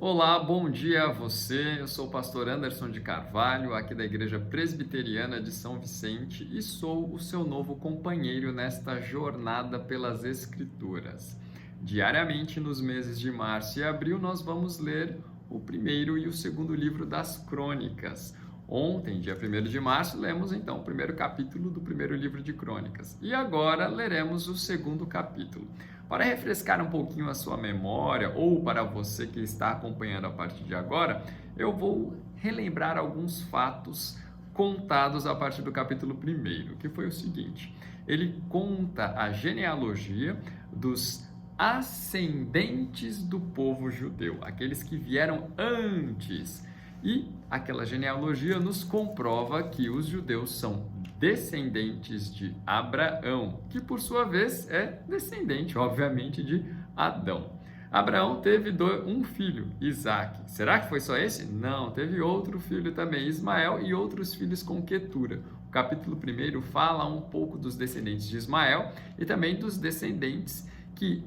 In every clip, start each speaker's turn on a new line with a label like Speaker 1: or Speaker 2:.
Speaker 1: Olá, bom dia a você. Eu sou o pastor Anderson de Carvalho, aqui da Igreja Presbiteriana de São Vicente, e sou o seu novo companheiro nesta jornada pelas Escrituras. Diariamente, nos meses de março e abril, nós vamos ler o primeiro e o segundo livro das Crônicas. Ontem, dia 1º de março, lemos então o primeiro capítulo do primeiro livro de Crônicas. E agora leremos o segundo capítulo. Para refrescar um pouquinho a sua memória, ou para você que está acompanhando a partir de agora, eu vou relembrar alguns fatos contados a partir do capítulo 1º, que foi o seguinte: ele conta a genealogia dos ascendentes do povo judeu, aqueles que vieram antes. E aquela genealogia nos comprova que os judeus são descendentes de Abraão, que por sua vez é descendente, obviamente, de Adão. Abraão teve um filho, Isaque. Será que foi só esse? Não, teve outro filho também, Ismael, e outros filhos com Quetura. O capítulo 1º fala um pouco dos descendentes de Ismael e também dos descendentes que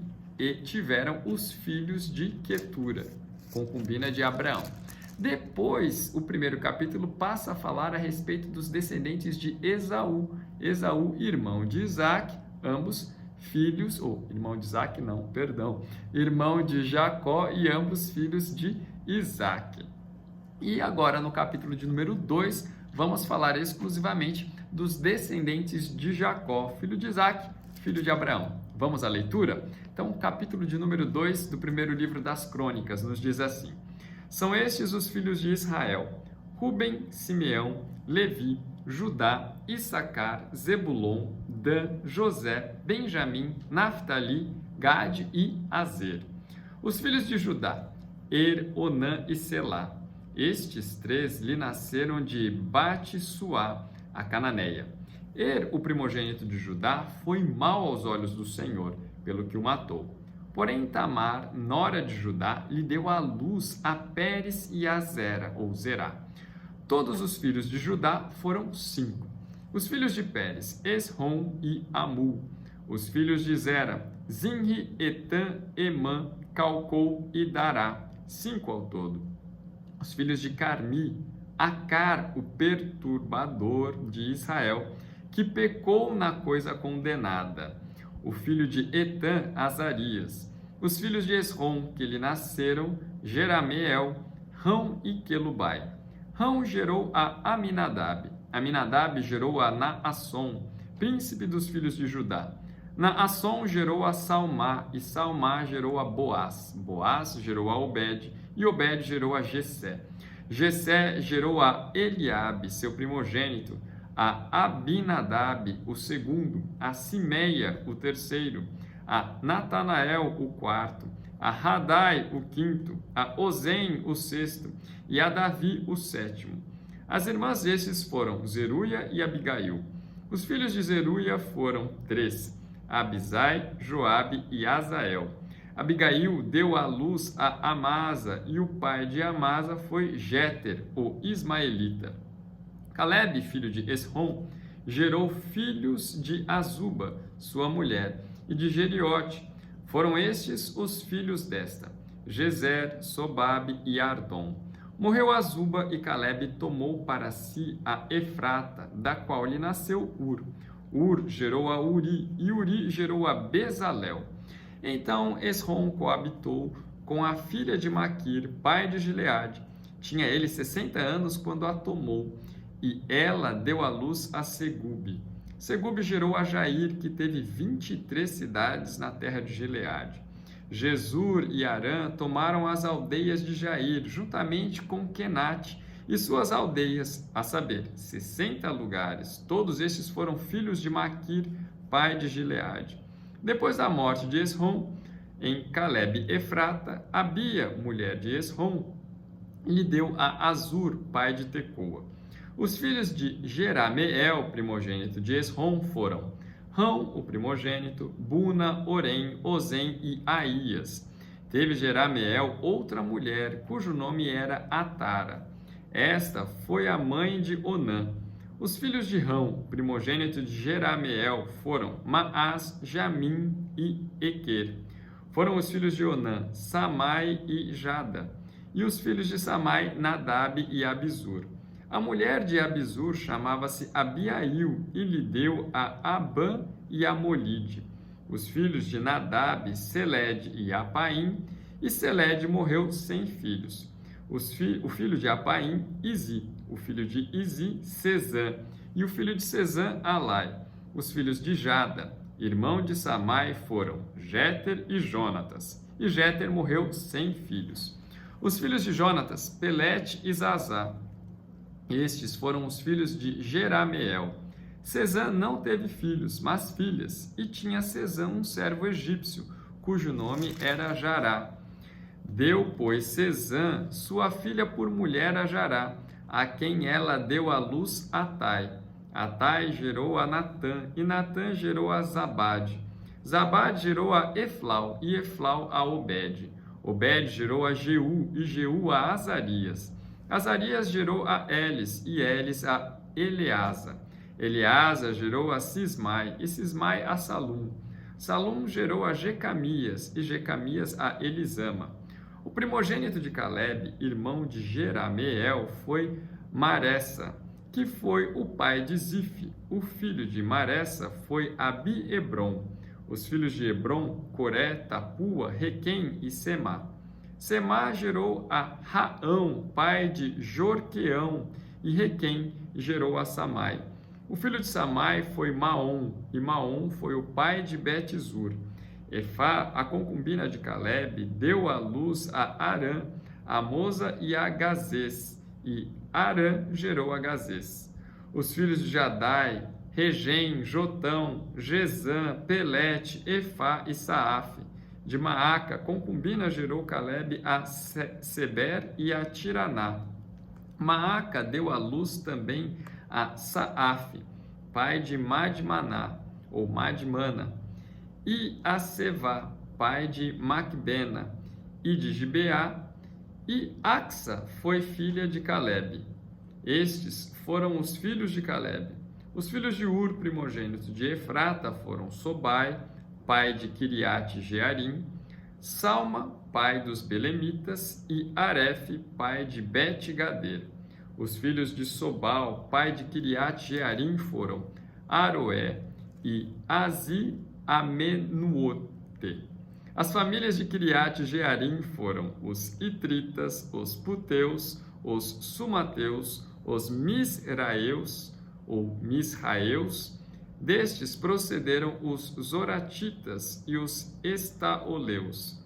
Speaker 1: tiveram os filhos de Quetura, concubina de Abraão. Depois, o primeiro capítulo passa a falar a respeito dos descendentes de Esaú. Esaú, irmão de Isaque, ambos filhos, irmão de Isaque não, perdão, irmão de Jacó e ambos filhos de Isaque. E agora, no capítulo de número 2, vamos falar exclusivamente dos descendentes de Jacó, filho de Isaque, filho de Abraão. Vamos à leitura? Então, o capítulo de número 2 do primeiro livro das Crônicas nos diz assim: São estes os filhos de Israel: Ruben, Simeão, Levi, Judá, Issacar, Zebulon, Dan, José, Benjamim, Naftali, Gade e Azer. Os filhos de Judá: Onã e Selá. Estes três lhe nasceram de Bate-Suá, a cananeia. O primogênito de Judá, foi mau aos olhos do Senhor, pelo que o matou. Porém, Tamar, nora de Judá, lhe deu à luz a Pérez e a Zera, ou Zerá. Todos os filhos de Judá foram 5. Os filhos de Pérez, Esrom e Amul. Os filhos de Zera, Zinri, Etan, Emã, Calcol e Dará. 5 ao todo. Os filhos de Carmi, Acar, o perturbador de Israel, que pecou na coisa condenada. O filho de Etan, Azarias. Os filhos de Esrom, que lhe nasceram, Jerameel, Rão e Quelubai. Rão gerou a Aminadab. Aminadab gerou a Naasson, príncipe dos filhos de Judá. Naasson gerou a Salmá, e Salmá gerou a Boaz. Boaz gerou a Obed, e Obed gerou a Jessé. Jessé gerou a Eliabe, seu primogênito, a Abinadab, o segundo, a Simeia, o terceiro, a Natanael, o quarto, a Radai, o quinto, a Ozem, o sexto, e a Davi, o sétimo. As irmãs destes foram Zeruia e Abigail. Os filhos de Zeruia foram 3, Abisai, Joabe e Azael. Abigail deu à luz a Amasa, e o pai de Amasa foi Jéter, o ismaelita. Calebe, filho de Esrom, gerou filhos de Azuba, sua mulher, e de Jeriote. Foram estes os filhos desta: Jezer, Sobabe e Ardom. Morreu Azuba e Calebe tomou para si a Efrata, da qual lhe nasceu Ur. Ur gerou a Uri, e Uri gerou a Bezalel. Então Esrom coabitou com a filha de Maquir, pai de Gileade. Tinha ele 60 anos quando a tomou, e ela deu à luz a Segube. Segube gerou a Jair, que teve 23 cidades na terra de Gileade. Jesur e Arã tomaram as aldeias de Jair, juntamente com Quenate e suas aldeias, a saber, 60 lugares. Todos estes foram filhos de Maquir, pai de Gileade. Depois da morte de Esrom, em Calebe Efrata, Abia, mulher de Esrom, lhe deu a Azur, pai de Tecoa. Os filhos de Jerameel, primogênito de Esrom, foram Rão, o primogênito, Buna, Orém, Ozem e Aías. Teve Jerameel outra mulher, cujo nome era Atara. Esta foi a mãe de Onã. Os filhos de Rão, primogênito de Jerameel, foram Maás, Jamim e Equer. Foram os filhos de Onã, Samai e Jada. E os filhos de Samai, Nadab e Abizur. A mulher de Abizur chamava-se Abiail e lhe deu a Abã e a Molide. Os filhos de Nadab, Seled e Apaim, e Seled morreu sem filhos. O filho de Apaim, Izi. O filho de Izi, Sezã. E o filho de Sezã, Alai. Os filhos de Jada, irmão de Samai, foram Jéter e Jonatas. E Jéter morreu sem filhos. Os filhos de Jonatas, Pelete e Zazá. Estes foram os filhos de Jerameel. Sezã não teve filhos, mas filhas, e tinha Sezã um servo egípcio, cujo nome era Jará. Deu, pois, Sezã sua filha por mulher a Jará, a quem ela deu à luz Atai. Atai gerou a Natã, e Natã gerou a Zabade. Zabade gerou a Eflau, e Eflau a Obed. Obed gerou a Jeú, e Jeú a Azarias. Azarias gerou a Elis, e Elis a Eleasa. Eleasa gerou a Sismai, e Sismai a Salum. Salum gerou a Jecamias, e Jecamias a Elisama. O primogênito de Caleb, irmão de Jerameel, foi Maressa, que foi o pai de Zife. O filho de Maressa foi Abi-Hebron. Os filhos de Hebron, Coré, Tapua, Requem e Semá. Semá gerou a Raão, pai de Jorqueão, e Requem gerou a Samai. O filho de Samai foi Maom, e Maom foi o pai de Bet-Zur. Efá, a concubina de Caleb, deu à luz a Arã, a Moza e a Gazês, e Arã gerou a Gazês. Os filhos de Jadai, Regem, Jotão, Gezã, Pelete, Efá e Saaf. De Maaca, concubina gerou Caleb a Seber e a Tiraná. Maaca deu à luz também a Saaf, pai de Madmaná, ou Madmana, e a Sevá, pai de Macbena, e de Gibeá, e Axa foi filha de Caleb. Estes foram os filhos de Caleb. Os filhos de Ur, primogênito de Efrata, foram Sobai, pai de Kiriate Jearim, Salma, pai dos Belemitas, e Arefe, pai de Bet-Gader. Os filhos de Sobal, pai de Kiriate Jearim, foram Aroé e Azi Amenuote. As famílias de Kiriate Jearim foram os Itritas, os Puteus, os Sumateus, os Misraeus, ou Misraeus. Destes procederam os Zoratitas e os Estaoleus.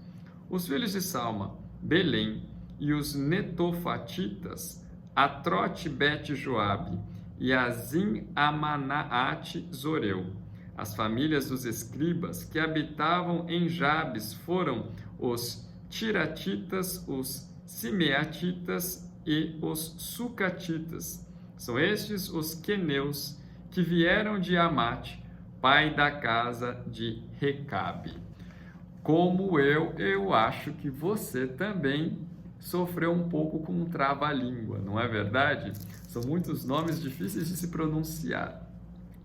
Speaker 1: Os filhos de Salma, Belém, e os Netofatitas, Atrote Bet-Joabe, e Azim Amanaate Zoreu. As famílias dos escribas que habitavam em Jabes foram os Tiratitas, os Simeatitas e os Sucatitas. São estes os queneus que vieram de Amate, pai da casa de Recabe. Como eu acho que você também sofreu um pouco com um trava-língua, não é verdade? São muitos nomes difíceis de se pronunciar,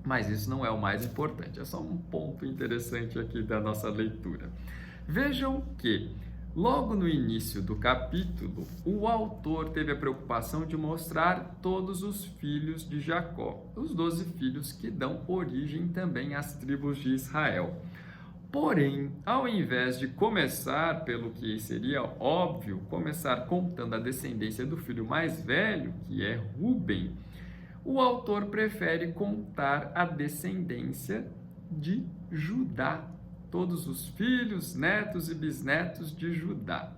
Speaker 1: mas isso não é o mais importante, é só um ponto interessante aqui da nossa leitura. Vejam que, logo no início do capítulo, o autor teve a preocupação de mostrar todos os filhos de Jacó, os 12 filhos que dão origem também às tribos de Israel. Porém, ao invés de começar pelo que seria óbvio, começar contando a descendência do filho mais velho, que é Ruben, o autor prefere contar a descendência de Judá, todos os filhos, netos e bisnetos de Judá.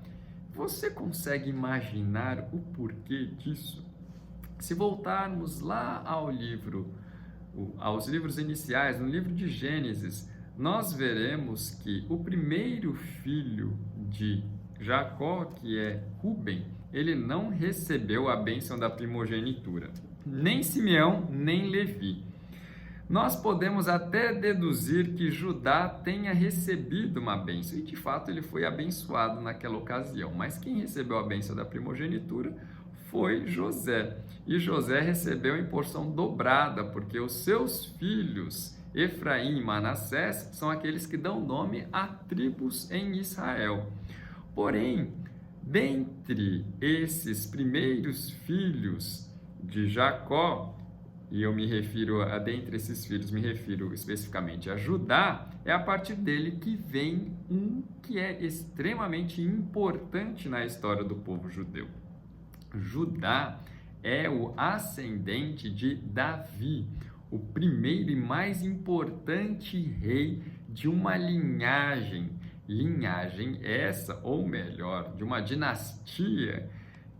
Speaker 1: Você consegue imaginar o porquê disso? Se voltarmos lá aos livros iniciais, no livro de Gênesis, nós veremos que o primeiro filho de Jacó, que é Ruben, ele não recebeu a bênção da primogenitura, nem Simeão, nem Levi. Nós podemos até deduzir que Judá tenha recebido uma bênção, e de fato ele foi abençoado naquela ocasião, mas quem recebeu a bênção da primogenitura foi José, e José recebeu em porção dobrada, porque os seus filhos, Efraim e Manassés, são aqueles que dão nome a tribos em Israel. Porém, Dentre esses primeiros filhos de Jacó, e eu me refiro dentre esses filhos, me refiro especificamente a Judá, é a partir dele que vem um que é extremamente importante na história do povo judeu. Judá é o ascendente de Davi, o primeiro e mais importante rei de uma linhagem essa, ou melhor, de uma dinastia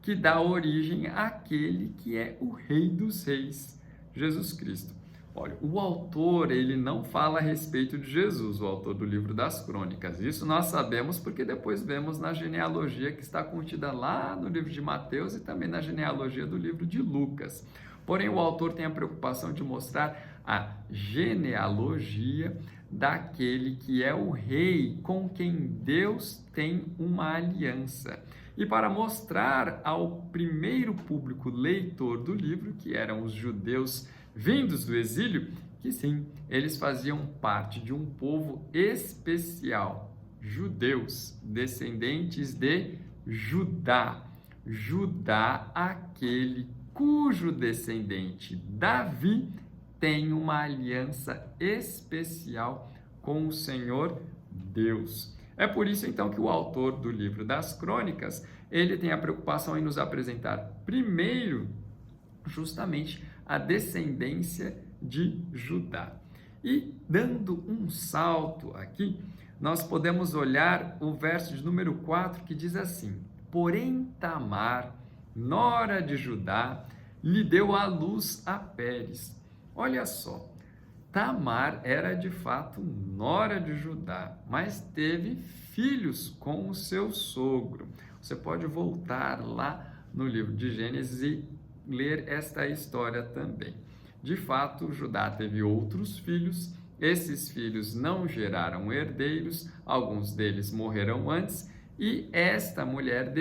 Speaker 1: que dá origem àquele que é o Rei dos Reis, Jesus Cristo. Olha, o autor, ele não fala a respeito de Jesus, o autor do livro das Crônicas. Isso nós sabemos porque depois vemos na genealogia que está contida lá no livro de Mateus e também na genealogia do livro de Lucas. Porém, o autor tem a preocupação de mostrar a genealogia daquele que é o rei com quem Deus tem uma aliança. E para mostrar ao primeiro público leitor do livro, que eram os judeus vindos do exílio, que sim, eles faziam parte de um povo especial, judeus, descendentes de Judá. Judá, aquele cujo descendente Davi tem uma aliança especial com o Senhor Deus. É por isso, então, que o autor do livro das Crônicas, ele tem a preocupação em nos apresentar primeiro, justamente, a descendência de Judá. E, dando um salto aqui, nós podemos olhar o verso de número 4, que diz assim: porém Tamar, nora de Judá, lhe deu à luz a Pérez. Olha só, Tamar era de fato nora de Judá, mas teve filhos com o seu sogro. Você pode voltar lá no livro de Gênesis e ler esta história também. De fato, Judá teve outros filhos, esses filhos não geraram herdeiros, alguns deles morreram antes, e esta mulher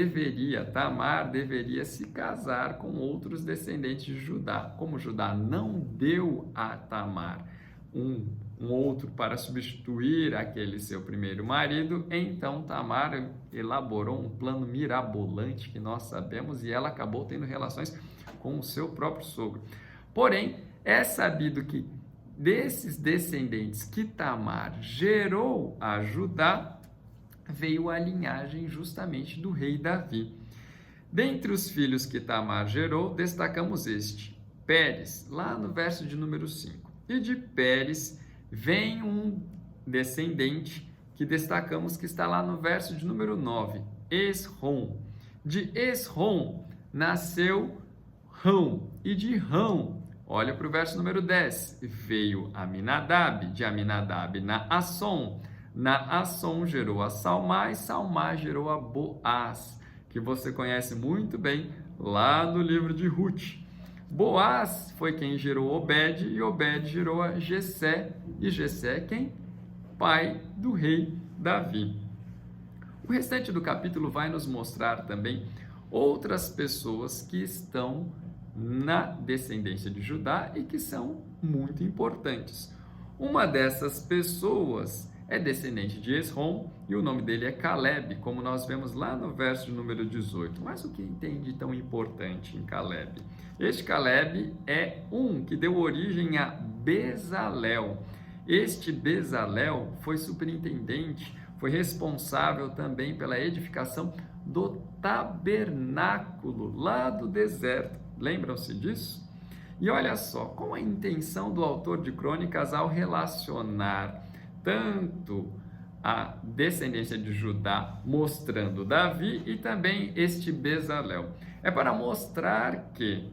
Speaker 1: Tamar deveria se casar com outros descendentes de Judá. Como Judá não deu a Tamar um outro para substituir aquele seu primeiro marido, então Tamar elaborou um plano mirabolante que nós sabemos e ela acabou tendo relações com o seu próprio sogro. Porém, é sabido que desses descendentes que Tamar gerou a Judá, veio a linhagem justamente do rei Davi. Dentre os filhos que Tamar gerou, destacamos este, Pérez, lá no verso de número 5. E de Pérez vem um descendente que destacamos que está lá no verso de número 9, Esrom. De Esrom nasceu Rão, e de Rão, olha para o verso número 10, veio Aminadab, de Aminadab Naasson. Naasson gerou a Salmá e Salmá gerou a Boaz, que você conhece muito bem lá no livro de Ruth. Boaz foi quem gerou Obed e Obed gerou a Jessé, e Jessé quem? Pai do rei Davi. O restante do capítulo vai nos mostrar também outras pessoas que estão na descendência de Judá e que são muito importantes. Uma dessas pessoas é descendente de Esrom e o nome dele é Caleb, como nós vemos lá no verso de número 18. Mas o que tem de tão importante em Caleb? Este Caleb é um que deu origem a Bezalel. Este Bezalel foi superintendente, foi responsável também pela edificação do tabernáculo lá do deserto. Lembram-se disso? E olha só, qual a intenção do autor de Crônicas ao relacionar tanto a descendência de Judá, mostrando Davi, e também este Bezalel? É para mostrar que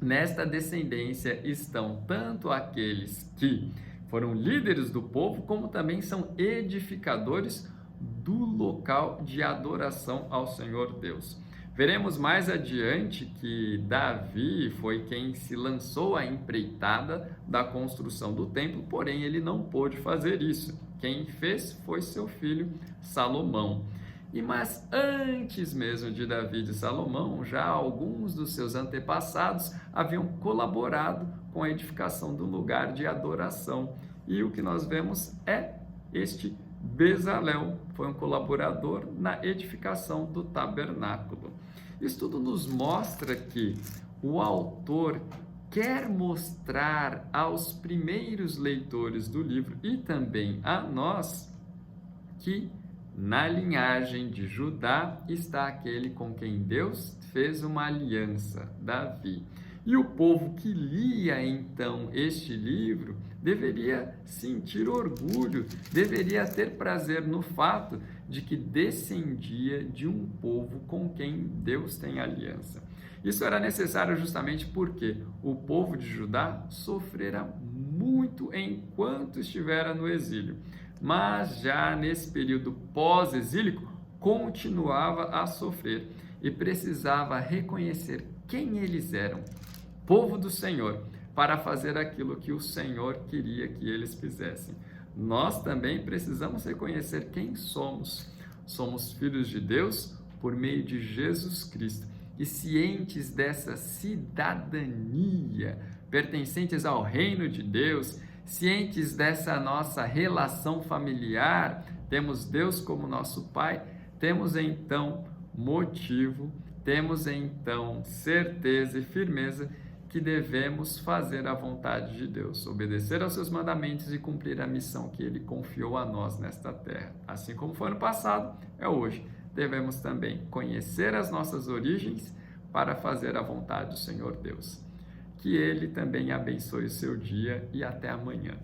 Speaker 1: nesta descendência estão tanto aqueles que foram líderes do povo, como também são edificadores do local de adoração ao Senhor Deus. Veremos mais adiante que Davi foi quem se lançou à empreitada da construção do templo, porém ele não pôde fazer isso. Quem fez foi seu filho Salomão. Mas antes mesmo de Davi e de Salomão, já alguns dos seus antepassados haviam colaborado com a edificação do lugar de adoração. E o que nós vemos é este Bezalel foi um colaborador na edificação do tabernáculo. Isso tudo nos mostra que o autor quer mostrar aos primeiros leitores do livro e também a nós que na linhagem de Judá está aquele com quem Deus fez uma aliança, Davi. E o povo que lia então este livro deveria sentir orgulho, deveria ter prazer no fato de que descendia de um povo com quem Deus tem aliança. Isso era necessário justamente porque o povo de Judá sofrera muito enquanto estivera no exílio, mas já nesse período pós-exílico continuava a sofrer e precisava reconhecer quem eles eram, povo do Senhor, para fazer aquilo que o Senhor queria que eles fizessem. Nós também precisamos reconhecer quem somos. Somos filhos de Deus por meio de Jesus Cristo. E cientes dessa cidadania, pertencentes ao reino de Deus, cientes dessa nossa relação familiar, temos Deus como nosso Pai, temos então motivo, temos então certeza e firmeza que devemos fazer a vontade de Deus, obedecer aos seus mandamentos e cumprir a missão que Ele confiou a nós nesta terra. Assim como foi no passado, é hoje. Devemos também conhecer as nossas origens para fazer a vontade do Senhor Deus. Que Ele também abençoe o seu dia e até amanhã.